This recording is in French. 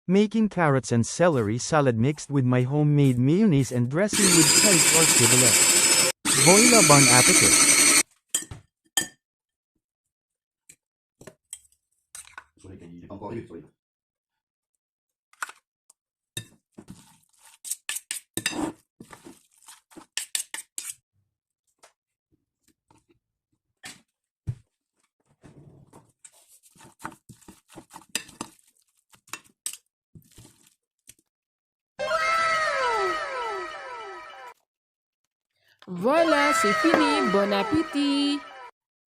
Making carrots and celery salad mixed with my homemade mayonnaise and dressing with chives or ciboulette. Voila, bon appetit! Voilà, c'est fini. Bon appétit.